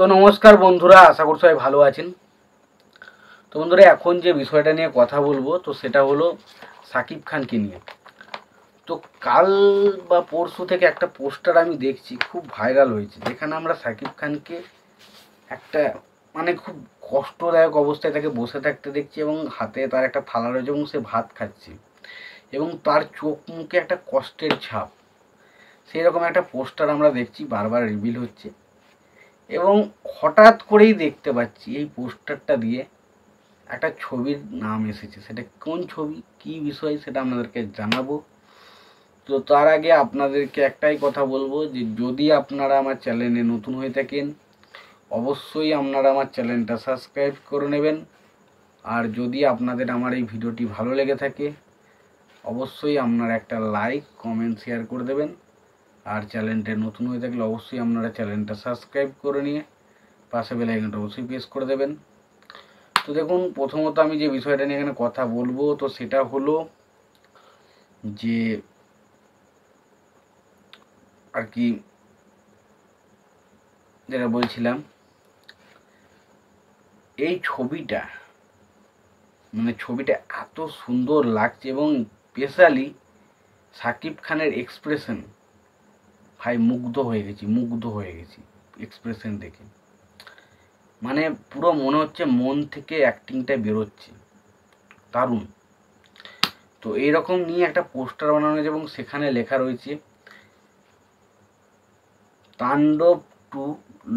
তো নমস্কার বন্ধুরা, আশা করছি সবাই ভালো আছেন। তো বন্ধুরা, এখন যে বিষয়টা নিয়ে কথা বলবো তো সেটা হলো সাকিব খানকে নিয়ে। তো কাল বা পরশু থেকে একটা পোস্টার আমি দেখছি, খুব ভাইরাল হয়েছে, যেখানে আমরা সাকিব খানকে একটা খুব কষ্টদায়ক অবস্থায় তাকে বসে থাকতে দেখছি এবং হাতে তার একটা থালা রয়েছে এবং সে ভাত খাচ্ছে এবং তার চোখ মুখে একটা কষ্টের ছাপ। সেই রকম একটা পোস্টার আমরা দেখছি, বারবার রিভিল হচ্ছে এবং হঠাৎ করেই দেখতে পাচ্ছি এই পোস্টারটা দিয়ে একটা ছবির নাম এসেছে। সেটা কোন ছবি, কি বিষয়, সেটা আপনাদেরকে জানাবো। তো তার আগে আপনাদেরকে একটাই কথা বলবো যে যদি আপনারা আমার চ্যানেলে নতুন হয়ে থাকেন অবশ্যই আপনারা আমার চ্যানেলটা সাবস্ক্রাইব করে নেবেন। আর যদি আপনাদের আমার এই ভিডিওটি ভালো লেগে থাকে অবশ্যই আপনারা একটা লাইক কমেন্ট শেয়ার করে দেবেন। আর চ্যানেলটা নতুন হয়ে থাকলে অবশ্যই আপনারা চ্যানেলটা সাবস্ক্রাইব করে নিয়ে পাশে বেল আইকনটা অবশ্যই প্রেস করে দেবেন। তো দেখুন, প্রথমত আমি যে বিষয়টা নিয়ে এখানে কথা বলবো তো সেটা হলো যে আর কি যেটা বলছিলাম, এই ছবিটা ছবিটা এত সুন্দর লাগছে এবং স্পেশালি সাকিব খানের এক্সপ্রেশন, ভাই মুগ্ধ হয়ে গেছি এক্সপ্রেশন দেখে। পুরো মনে হচ্ছে মন থেকে অ্যাক্টিংটা বেরোচ্ছে, দারুণ। তো এইরকম নিয়ে একটা পোস্টার বানানো হয়েছে এবং সেখানে লেখা রয়েছে তাণ্ডব 2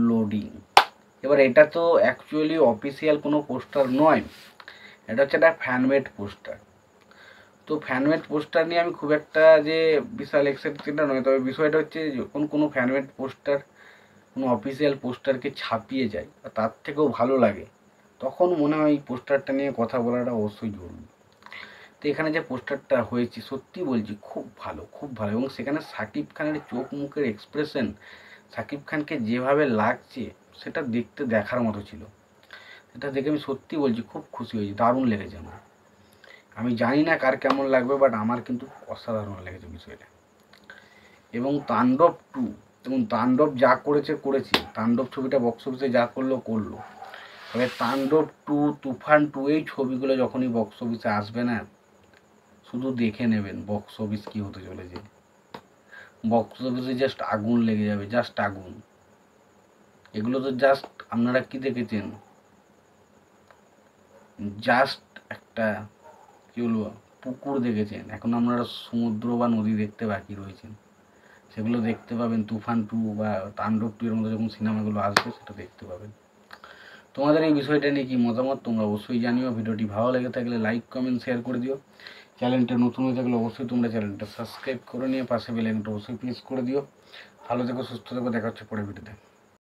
লোডিং। এবার এটা তো অ্যাকচুয়ালি অফিসিয়াল কোনো পোস্টার নয়, এটা হচ্ছে একটা ফ্যানমেড পোস্টার। তো ফ্যানমেড পোস্টার নিয়ে আমি খুব একটা যে বিশাল এক্সাইটেড নয়, তবে বিষয়টা হচ্ছে যখন কোনো ফ্যানমেড পোস্টার কোনো অফিসিয়াল পোস্টারকে ছাপিয়ে যায় বা তার থেকেও ভালো লাগে, তখন মনে হয় এই পোস্টারটা নিয়ে কথা বলাটা অবশ্যই জরুরি। তো এখানে যে পোস্টারটা হয়েছে সত্যি বলছি খুব ভালো, খুব ভালো। এবং সেখানে সাকিব খানের চোখ মুখের এক্সপ্রেশন, সাকিব খানকে যেভাবে লাগছে সেটা দেখতে দেখার মতো ছিল। এটা দেখে আমি সত্যি বলছি খুব খুশি হয়েছি, দারুণ লেগেছে আমার। আমি জানি না কার কেমন লাগবে, বাট আমার কিন্তু অসাধারণ লেগেছে বিষয়টা। এবং তাণ্ডব 2, এবং তাণ্ডব যা করেছে, তাণ্ডব ছবিটা বক্স অফিসে যা করলো, তবে তাণ্ডব 2, তুফান 2 এই ছবিগুলো যখনই বক্স অফিসে আসবে না, শুধু দেখে নেবেন বক্স অফিস কি হতে চলেছে। বক্স অফিসে জাস্ট আগুন লেগে যাবে, জাস্ট আগুন। এগুলো তো জাস্ট আপনারা কি দেখেছেন, জাস্ট একটা কি বলবো পুকুর দেখেছেন, এখন আপনারা সমুদ্র বা নদী দেখতে বাকি রয়েছেন। সেগুলো দেখতে পাবেন তুফান 2 বা তাণ্ডব 2 এর মধ্যে যখন সিনেমাগুলো আসবে সেটা দেখতে পাবেন। তোমাদের এই বিষয়টা নিয়ে কি মতামত তোমরা অবশ্যই জানিও। ভিডিওটি ভালো লেগে থাকলে লাইক কমেন্ট শেয়ার করে দিও। চ্যানেলটা নতুন হয়ে থাকলে অবশ্যই তোমরা চ্যানেলটা সাবস্ক্রাইব করে নিয়ে পাশে বেল আইকনটা অবশ্যই প্রেস করে দিও। ভালো থেকো, সুস্থ থেকো, দেখা হচ্ছে পরের ভিডিওতে।